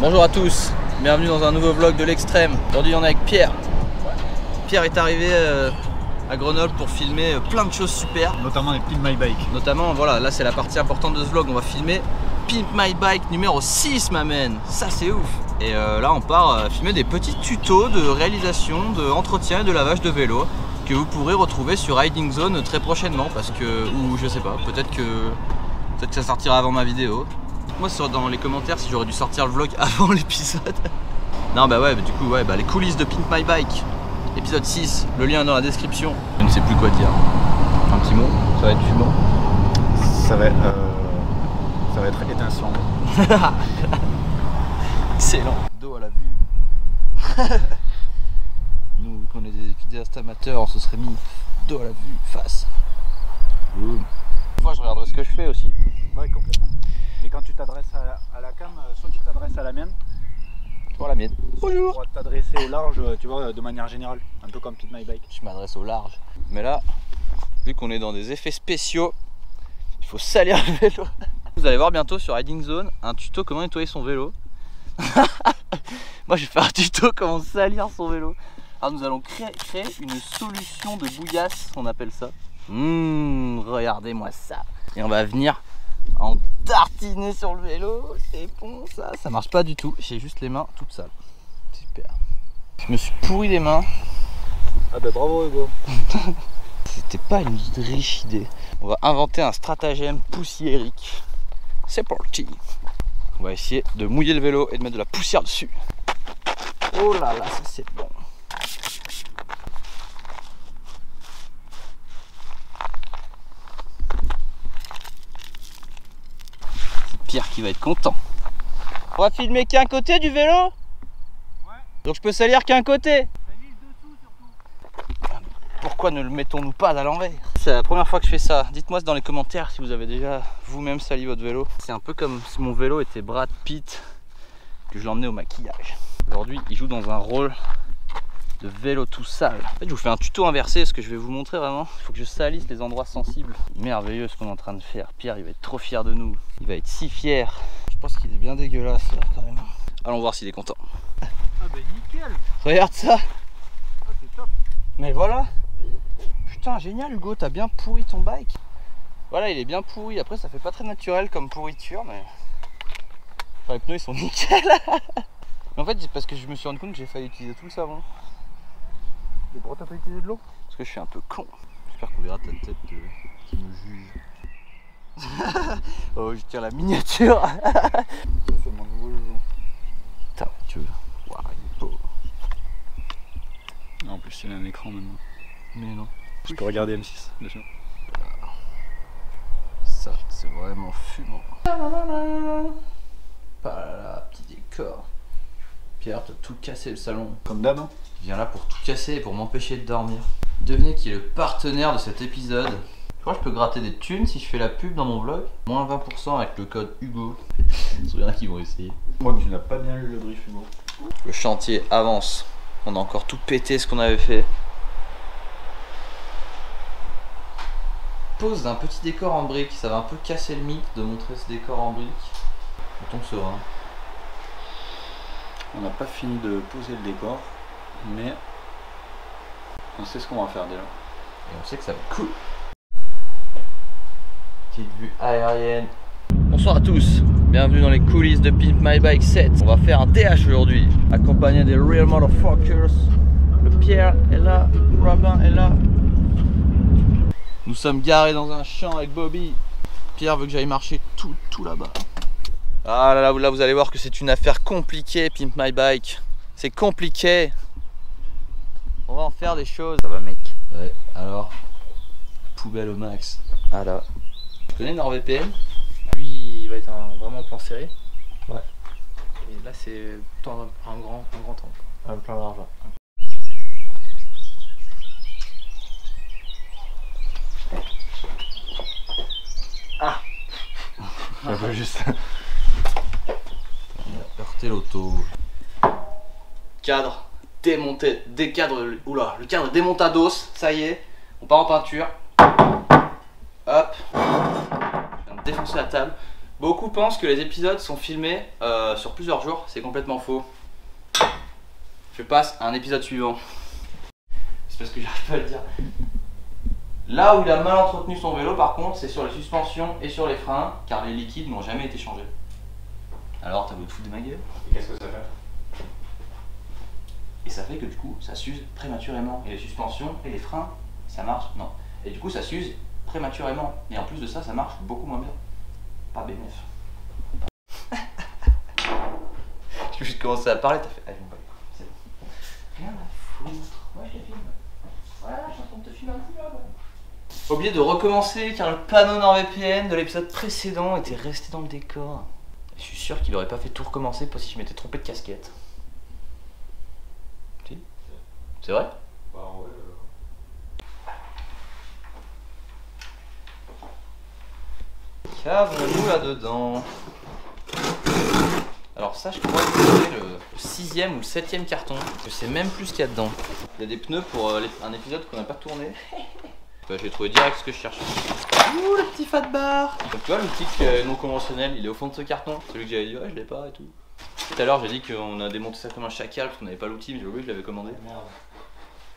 Bonjour à tous, bienvenue dans un nouveau vlog de l'extrême. Aujourd'hui on est avec Pierre. Pierre est arrivé à Grenoble pour filmer plein de choses super. Notamment les Pimp My Bike. Notamment, voilà, là c'est la partie importante de ce vlog. On va filmer Pimp My Bike numéro 6, ma man. Ça c'est ouf. Et là on part filmer des petits tutos de réalisation, d'entretien et de lavage de vélo que vous pourrez retrouver sur Riding Zone très prochainement. Parce que, ou je sais pas, peut-être que ça sortira avant ma vidéo. Moi dans les commentaires si j'aurais dû sortir le vlog avant l'épisode. Non bah ouais, du coup ouais, les coulisses de Pimp My Bike épisode 6, le lien est dans la description. Je ne sais plus quoi dire. Un petit mot, ça va être fumant. Ça va être étincelant. Excellent. Dos à la vue. Nous quand on est des vidéastes amateurs on se serait mis dos à la vue, face. Boum. Moi je regarderai ce que je fais aussi. Ouais, complètement. Mais quand tu t'adresses à la cam, soit tu t'adresses à la mienne, Toi la mienne. Bonjour. soit t'adresser au large, tu vois, de manière générale, un peu comme Pimp My Bike. Je m'adresse au large. Mais là, vu qu'on est dans des effets spéciaux, il faut salir le vélo. Vous allez voir bientôt sur Riding Zone un tuto comment nettoyer son vélo. Moi je vais faire un tuto comment salir son vélo. Alors nous allons créer une solution de bouillasse, on appelle ça. Regardez-moi ça. Et on va venir en tartiner sur le vélo. C'est bon ça. Ça marche pas du tout. J'ai juste les mains toutes sales. Super. Je me suis pourri les mains. Ah bah bravo Hugo. C'était pas une riche idée. On va inventer un stratagème poussiérique. C'est parti. On va essayer de mouiller le vélo et de mettre de la poussière dessus. Oh là là, ça c'est bon. C'est Pierre qui va être content. On va filmer qu'un côté du vélo? Ouais. Donc je peux salir qu'un côté? Pourquoi ne le mettons-nous pas à l'envers? C'est la première fois que je fais ça. Dites-moi dans les commentaires si vous avez déjà vous-même sali votre vélo. C'est un peu comme si mon vélo était Brad Pitt, que je l'emmenais au maquillage. Aujourd'hui, il joue dans un rôle de vélo tout sale. En fait, je vous fais un tuto inversé parce que je vais vous montrer vraiment. Il faut que je salisse les endroits sensibles. Merveilleux ce qu'on est en train de faire. Pierre, il va être trop fier de nous. Il va être si fier. Je pense qu'il est bien dégueulasse là quand même. Allons voir s'il est content. Ah bah nickel. Regarde ça. Ah c'est top. Mais voilà. Putain, génial Hugo, t'as bien pourri ton bike. Voilà, il est bien pourri. Après, ça fait pas très naturel comme pourriture, mais enfin, les pneus ils sont nickel. Mais en fait, c'est parce que je me suis rendu compte que j'ai failli utiliser tout le savon. Et pourquoi t'as pas utilisé de l'eau? Parce que je suis un peu con. J'espère qu'on verra ta tête qui me juge. Oh, je tire la miniature. Ça c'est mon nouveau jeu. Putain, tu veux. Waouh, il est beau. En plus il a un écran maintenant. Mais non. Je peux regarder M6 déjà. Ça, c'est vraiment fumant. Voilà, petit décor. Pierre, t'as tout cassé le salon. Comme d'hab hein. Il vient là pour tout casser et pour m'empêcher de dormir. Devinez qui est le partenaire de cet épisode. Je crois que je peux gratter des thunes si je fais la pub dans mon vlog. Moins 20% avec le code Hugo. Il y en a qui vont essayer. Moi tu n'as pas bien lu le brief Hugo. Le chantier avance. On a encore tout pété ce qu'on avait fait. Pose d'un petit décor en briques. Ça va un peu casser le mythe de montrer ce décor en briques. On tombe serein. On n'a pas fini de poser le décor, mais on sait ce qu'on va faire déjà. Et on sait que ça va être cool. Petite vue aérienne. Bonsoir à tous, bienvenue dans les coulisses de Pimp My Bike 7. On va faire un DH aujourd'hui, accompagné des Real Motherfuckers. Le Pierre est là, Robin est là. Nous sommes garés dans un champ avec Bobby. Pierre veut que j'aille marcher tout là-bas. Ah là vous allez voir que c'est une affaire compliquée, Pimp My Bike. C'est compliqué. On va en faire des choses. Ça va mec. Ouais, alors, poubelle au max. Ah là. Tu connais NordVPN? Lui il va être vraiment en plan serré. Ouais. Et là c'est un grand temps. Un plan large. Ah. J'avais juste. On a heurté l'auto. Cadre démonté, oula, le cadre démontados, ça y est, on part en peinture. Hop, je viens de défoncer la table. Beaucoup pensent que les épisodes sont filmés sur plusieurs jours, c'est complètement faux. Je passe à un épisode suivant. C'est parce que j'arrive pas à le dire. Là où il a mal entretenu son vélo par contre, c'est sur les suspensions et sur les freins, car les liquides n'ont jamais été changés. Alors t'as voulu te foutre de ma gueule? Et qu'est-ce que ça fait? Et ça fait que du coup ça s'use prématurément. Et les suspensions et les freins, ça marche? Non. Et du coup ça s'use prématurément. Et en plus de ça, ça marche beaucoup moins bien. Pas bénéf. J'ai juste commencé à parler, t'as fait. Allez, c'est bon. Rien à foutre. Moi je les filme. Voilà, je suis en train de te filmer un coup là. Oublié de recommencer car le panneau NordVPN de l'épisode précédent était resté dans le décor. Je suis sûr qu'il aurait pas fait tout recommencer si je m'étais trompé de casquette. Si? C'est vrai? Bah ouais. Qu'avons-nous là-dedans? Alors ça je crois que c'est le 6e ou le 7e carton. Je sais même plus ce qu'il y a dedans. Il y a des pneus pour un épisode qu'on n'a pas tourné. Bah, j'ai trouvé direct ce que je cherchais. Ouh, le petit fat bar. Donc tu vois le kick non conventionnel, il est au fond de ce carton. Celui que j'avais dit ouais je l'ai pas et tout. Tout à l'heure j'ai dit qu'on a démonté ça comme un chacal parce qu'on n'avait pas l'outil, mais j'ai oublié que je l'avais commandé. Merde.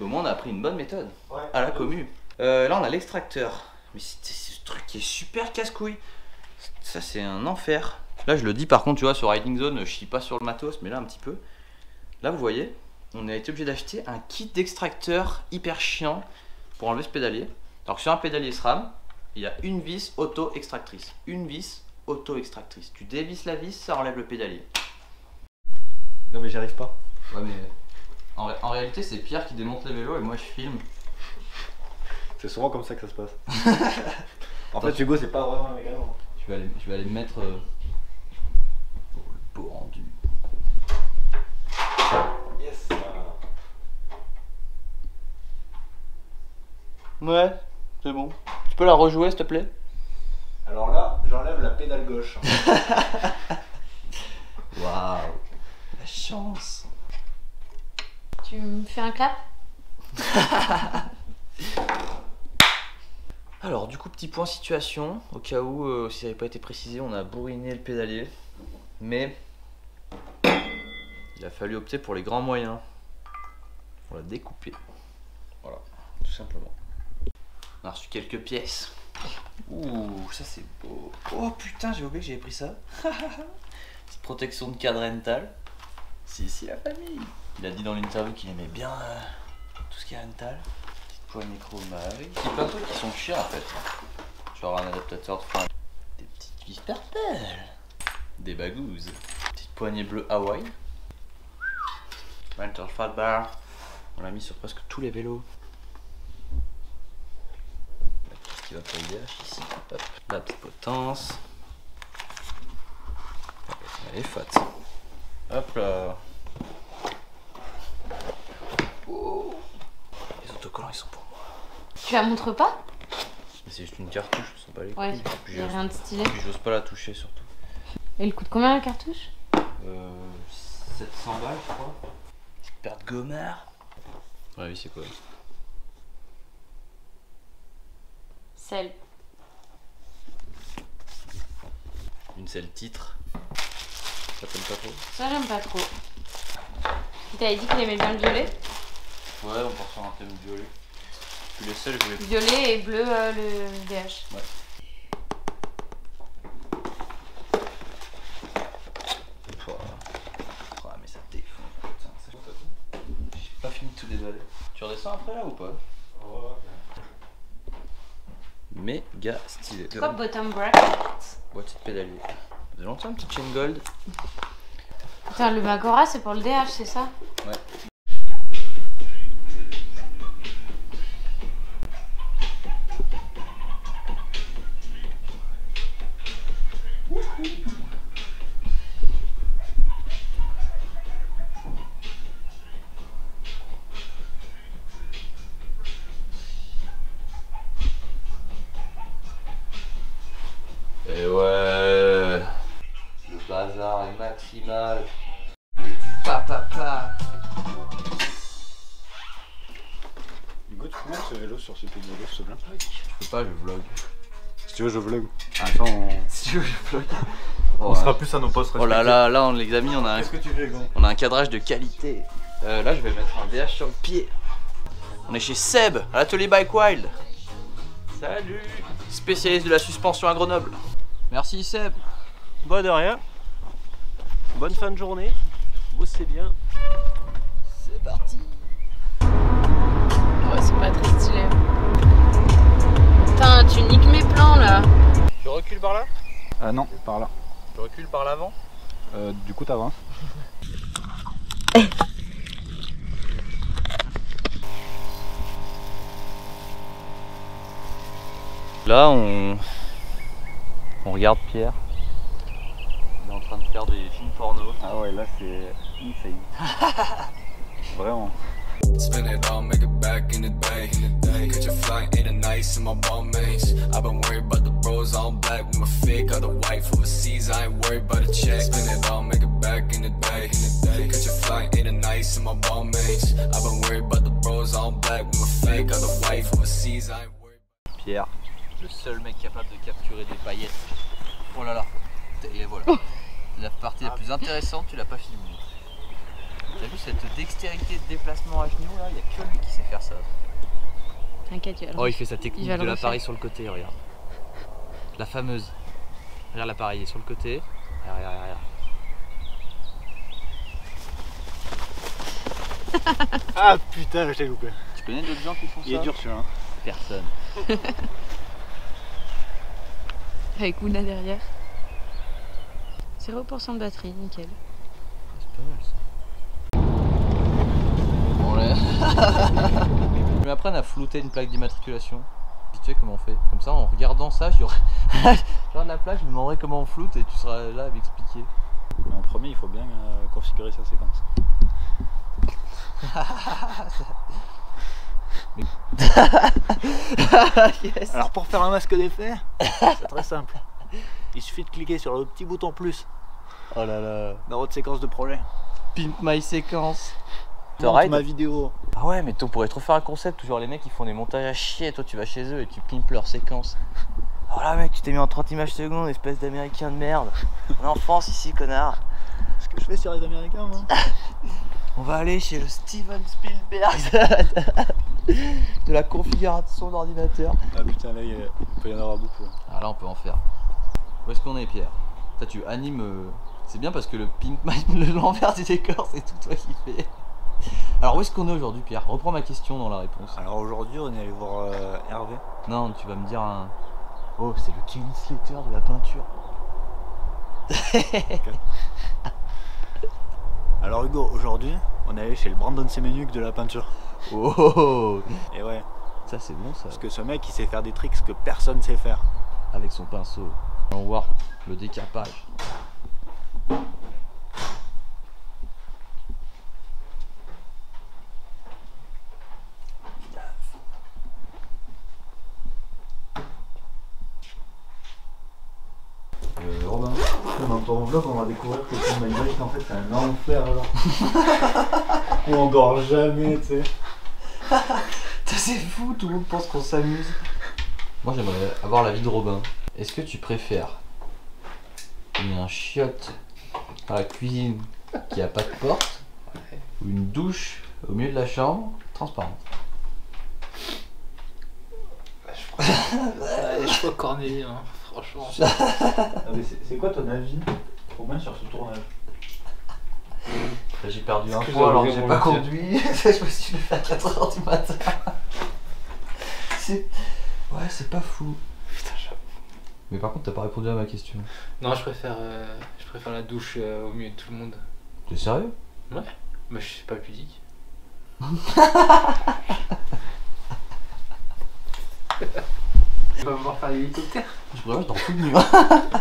Au moins on a appris une bonne méthode. Ouais. À la commu. Là on a l'extracteur. Mais c'est ce truc qui est super casse-couille. Ça c'est un enfer. Là je le dis par contre tu vois sur Riding Zone je chie pas sur le matos mais là un petit peu. Là vous voyez on a été obligé d'acheter un kit d'extracteur hyper chiant pour enlever ce pédalier. Alors que sur un pédalier SRAM il y a une vis auto-extractrice. Une vis auto-extractrice. Tu dévisses la vis, ça enlève le pédalier. Non mais j'y arrive pas. Ouais mais en réalité c'est Pierre qui démonte les vélos et moi je filme. C'est souvent comme ça que ça se passe. En fait Hugo c'est pas vraiment un mécano. Je vais aller me mettre pour le beau rendu. Yes. Ouais, c'est bon. Tu peux la rejouer s'il te plaît? Alors là, j'enlève la pédale gauche. Waouh, la chance. Tu me fais un clap? Alors du coup petit point situation, au cas où si ça n'avait pas été précisé, on a bourriné le pédalier, mais il a fallu opter pour les grands moyens. On l'a découpé, voilà, tout simplement. On a reçu quelques pièces. Ouh, ça c'est beau. Oh putain, j'ai oublié que j'avais pris ça. Petite protection de cadre rental. Si la famille. Il a dit dans l'interview qu'il aimait bien tout ce qui est rental. Poignée chromage. Il y a plein de trucs qui sont chiants en fait. Genre un adaptateur de frein. Des petites vis perpelles. Des bagouses. Petite poignée bleue Hawaii. Rental fat bar. On l'a mis sur presque tous les vélos. Qu'est-ce qui va pas IDH ici? Hop. La petite potence. Elle est fat. Hop là. Oh. Les autocollants ils sont pour moi. Tu la montres pas? C'est juste une cartouche, je sais pas les Ouais, couilles. y a rien de stylé. Puis j'ose pas la toucher surtout. Elle coûte combien la cartouche? 700 balles je crois. Petite paire de gommard. Ouais oui c'est quoi? Celle. Une selle titre. Ça t'aime pas trop? Ça j'aime pas trop. Tu t'avais dit qu'il aimait bien le violet? Ouais on part sur un thème violet. Puis les selles je vais... Violet et bleu le DH. Ouais. Oh, mais ça défonce. Putain, ça... J'ai pas fini de tout déballer. Tu redescends après là ou pas? Méga stylé. C'est quoi bottom bracket? Boîtier de pédalier. Vous avez longtemps un petit chain gold? Putain, le Magora c'est pour le DH, c'est ça? Ouais. Et ouais, le bazar est maximal. Pa. Hugo, tu peux mettre ce vélo sur ce pied de vélo, s'il te plaît? Je peux pas, je vlog. tu veux, je vlog. Attends, Si tu veux, je vlog. on sera plus à nos postes Oh là là, là on l'examine, on a un... Qu'est-ce que tu fais, gros? On a un cadrage de qualité. Là, je vais mettre un DH sur le pied. On est chez Seb, à l'atelier Bike Wild. Salut. Spécialiste de la suspension à Grenoble. Merci Seb. Bah de rien. Bonne fin de journée. Bossez bien. C'est parti. Ouais, c'est pas très stylé. Putain, tu niques mes plans là. Tu recules par là? Non, par là. Tu recules par l'avant? Du coup, t'avances. Là, on regarde Pierre. Il est en train de faire des films porno. Ah ouais, là c'est insane. Vraiment. Spin it all, make it back in the day. Catch a flight in the nights in my ball mates. I've been worried about the bros all black with my fit, got the white from overseas. I ain't worried about the check. Spin it all, make it back in the day. Catch a flight in the nights in my ball mates. I've been worried about the bros all black with my fit, got the white from overseas. I ain't worried. Pierre, le seul mec capable de capturer des paillettes. Oh là là. Et voilà. La partie la plus intéressante, tu l'as pas filmée. T'as vu cette dextérité de déplacement à genoux là? Il n'y a que lui qui sait faire ça. T'inquiète, Oh, il fait sa technique il va de le l'appareil refaire. sur le côté, regarde. La fameuse. Regarde l'appareil, il est sur le côté. Regarde, regarde. Ah putain, je t'ai loupé. Tu connais d'autres gens qui font ça? Il est dur celui-là. Personne. Avec Ouna derrière. 0% de batterie, nickel. C'est pas mal ça. Bon, là. Je m'apprenne à flouter une plaque d'immatriculation. Vite fait, comment on fait? Comme ça, en regardant ça, je regarde la plaque, je me demanderai comment on floute et tu seras là à m'expliquer. Mais en premier, il faut bien configurer sa séquence. Yes. Alors pour faire un masque d'effet, c'est très simple. Il suffit de cliquer sur le petit bouton plus Oh là là. dans votre séquence de projet. Pimp my séquence. Monte ma vidéo. Ah ouais, mais on pourrait trop faire un concept, toujours les mecs ils font des montages à chier, toi tu vas chez eux et tu pimpes leur séquence. Oh là mec, tu t'es mis en 30 images secondes, espèce d'américain de merde. On est en France ici, connard. Ce que je fais sur les Américains, moi. On va aller chez le Steven Spielberg de la configuration d'ordinateur. Ah putain, là il peut y en avoir beaucoup. Ah là on peut en faire. Où est-ce qu'on est Pierre? Toi tu animes, c'est bien parce que le pimp l'envers du décor c'est tout toi qui fais. Alors où est-ce qu'on est aujourd'hui Pierre? Reprends ma question dans la réponse. Alors aujourd'hui on est allé voir Hervé. Non, tu vas me dire un... Oh, c'est le Kelly Slater de la peinture. Alors Hugo, aujourd'hui on est allé chez le Brandon Semenuk de la peinture. Oh, Et ouais, ça c'est bon ça. parce que ce mec il sait faire des tricks que personne sait faire. Avec son pinceau. On va voir le décapage. Robin, dans ton vlog on va découvrir que ton MyBike en fait c'est un enfer alors. On endort jamais, tu sais. C'est fou, tout le monde pense qu'on s'amuse. Moi j'aimerais avoir la vie de Robin. Est-ce que tu préfères un chiotte dans la cuisine qui a pas de porte ou une douche au milieu de la chambre transparente? Je crois Cornélie, hein, franchement. Ah, mais c'est quoi ton avis, Robin, sur ce tournage? J'ai perdu un que point alors que j'avais j'ai pas vraiment conduit. Je me suis fait à 4h du matin. Ouais, c'est pas fou. Putain, j'avoue. Mais par contre, t'as pas répondu à ma question. Non, je préfère la douche au milieu de tout le monde. T'es sérieux? Ouais. Mais je suis pas pudique. Tu vas me voir faire l'hélicoptère. Je pourrais, je dors tout nu. Ah,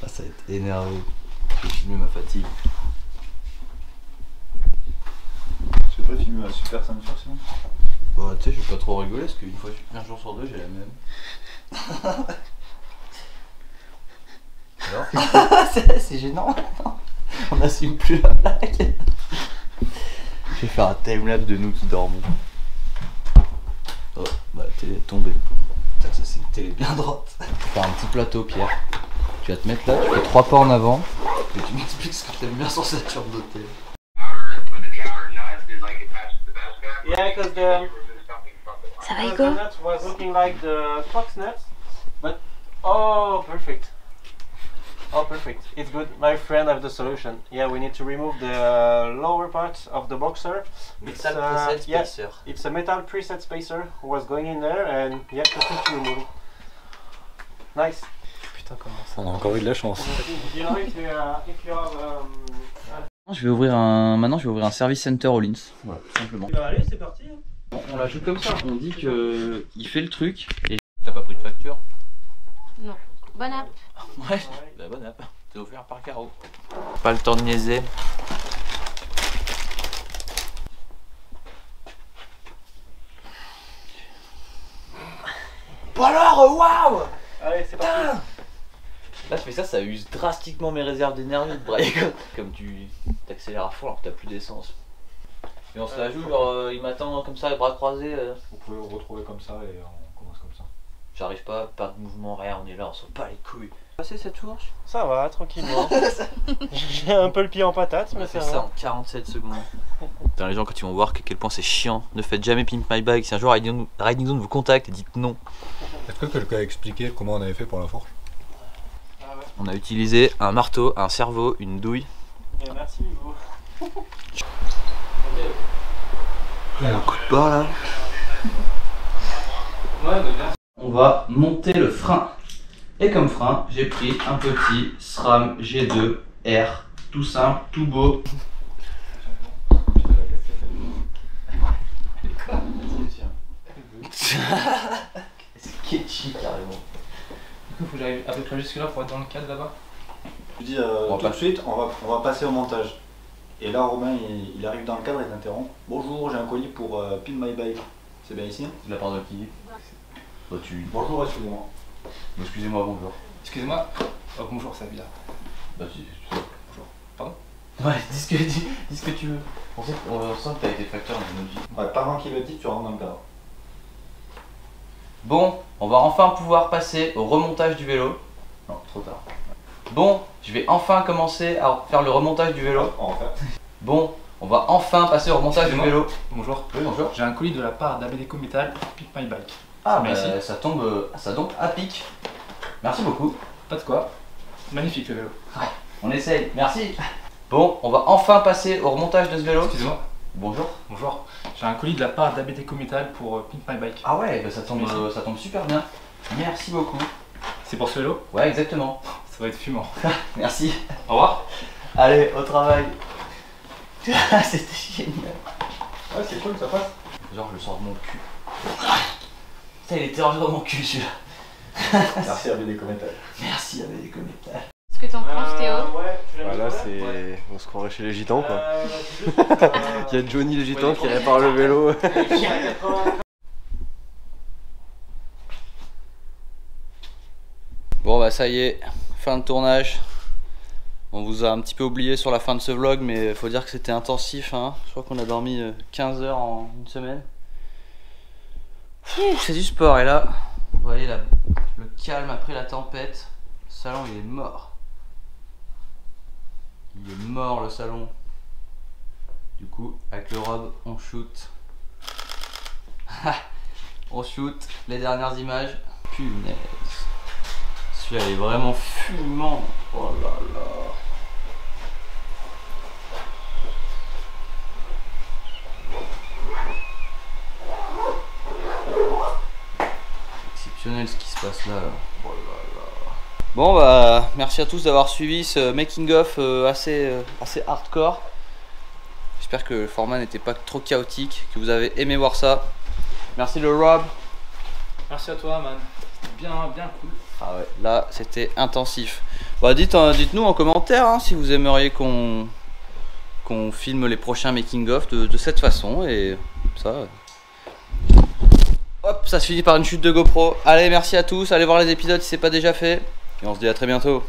ça va être énervé. Je vais filmer ma fatigue. Tu veux pas filmer la super ceinture sinon? Bah, tu sais, je vais pas trop rigoler parce qu'une fois, un jour sur deux, j'ai la même. Alors c'est gênant. On n'assume plus la blague. Je vais faire un timelapse de nous qui dormons. Oh, Bah la télé est tombée. Putain, ça c'est une télé bien droite. Faut faire un petit plateau, Pierre. Tu vas te mettre là, tu fais 3 pas en avant. Et tu m'expliques ce que t'aimes bien sur cette chambre d'hôtel. Yeah, because the Ça va, Hugo? nut was looking like the fox nuts, but oh, perfect. Oh, perfect. It's good. My friend have the solution. Yeah, we need to remove the lower part of the boxer. Metal preset yeah, spacer. it's a metal preset spacer who was going in there, and yeah, just need to remove it. Nice. Putain, comment ça? On a encore eu de la chance. You know, if you have Je vais ouvrir maintenant je vais ouvrir un service center All-ins. Voilà, tout simplement. allez, c'est parti. On l'ajoute comme ça, on dit que il fait le truc et t'as pas pris de facture? Non. Bonne app. Ouais, la bonne app. C'est offert par Caro. Pas le temps de niaiser. Bon alors, waouh! Allez, c'est parti. Là je fais ça, ça use drastiquement mes réserves d'énergie de brailler comme tu t'accélères à fond alors que t'as plus d'essence. Et on se la joue genre il m'attend comme ça les bras croisés. Vous pouvez vous retrouver comme ça et on commence comme ça. J'arrive pas de mouvement, rien, on est là, on s'en bat les couilles. Passer cette fourche? Ça va, tranquillement. J'ai un peu le pied en patate, On mais a fait ça ça va. en 47 secondes. Putain, les gens quand ils vont voir à quel point c'est chiant, ne faites jamais Pimp My Bike. Si un jour Riding Zone vous contacte, dites non. Est-ce que quelqu'un a expliqué comment on avait fait pour la fourche? On a utilisé un marteau, un cerveau, une douille. Et merci Hugo. Un coup de barre là. Ouais, mais bien. On va monter le frein. Et comme frein, j'ai pris un petit SRAM G2 R. Tout simple, tout beau. Sketchy carrément. Du coup, faut que j'arrive à peu près jusque là pour être dans le cadre là-bas. Je dis On va tout de suite, on va passer au montage. Et là Romain il arrive dans le cadre et t'interrompt. Bonjour, j'ai un colis pour Pimp My Bike. C'est bien ici? De la part de qui? Bah tu... Bonjour, excusez-moi. Excusez-moi, bonjour. Excusez-moi. Oh, bonjour, ça vient. Bah tu... Bonjour. Pardon? Ouais, dis ce que tu veux. On sent que t'as été facteur dans notre vie. Ouais, pendant qu'il le dit, tu rentres dans le cadre. Bon, on va enfin pouvoir passer au remontage du vélo. Non, trop tard. Bon, je vais enfin commencer à faire le remontage du vélo. On va faire. Bon, on va enfin passer au remontage du Excusez-moi. vélo. Bonjour. Oui, bonjour. J'ai un colis de la part d'Abedeco Metal Pimp My Bike. Ah, Merci. bah, ça tombe à pic. Merci beaucoup. Pas de quoi. Magnifique le vélo. On essaye. Merci. Bon, on va enfin passer au remontage de ce vélo. Excusez-moi. Bonjour. Bonjour. J'ai un colis de la part d'Abedeco Metal pour Pimp My Bike. Ah ouais, bah, ça tombe super bien. Merci beaucoup. C'est pour ce vélo? Ouais, exactement. Ça va être fumant. Merci. Au revoir. Allez, au travail. C'était génial. Ouais, c'est cool, ça passe. Genre, je le sors de mon cul. Putain, il était hors de mon cul celui-là. Merci à BD Commentaires. Merci, avec des commentaires. Ce que t'en penses, Théo? Ouais, Voilà, c'est. On se croirait chez les gitans quoi. Il y a Johnny le gitan qui répare le vélo. Bon bah ça y est, fin de tournage. On vous a un petit peu oublié sur la fin de ce vlog, mais faut dire que c'était intensif, hein. Je crois qu'on a dormi 15 heures en une semaine. C'est du sport, et là, vous voyez le calme après la tempête. Le salon il est mort. Il est mort le salon. Du coup, avec le Rob, on shoot. On shoot les dernières images. Punaise. Celui-là il est vraiment fumant. Oh là là. Exceptionnel ce qui se passe là. Oh là là. Bon bah merci à tous d'avoir suivi ce making of assez hardcore. J'espère que le format n'était pas trop chaotique, que vous avez aimé voir ça. Merci le Rob. Merci à toi, man. C'était bien cool. Ah ouais, là c'était intensif. Bah dites-nous en commentaire hein, si vous aimeriez qu'on filme les prochains making of de cette façon et ça. Hop, ça se finit par une chute de GoPro. Allez, merci à tous, allez voir les épisodes si c'est pas déjà fait et on se dit à très bientôt.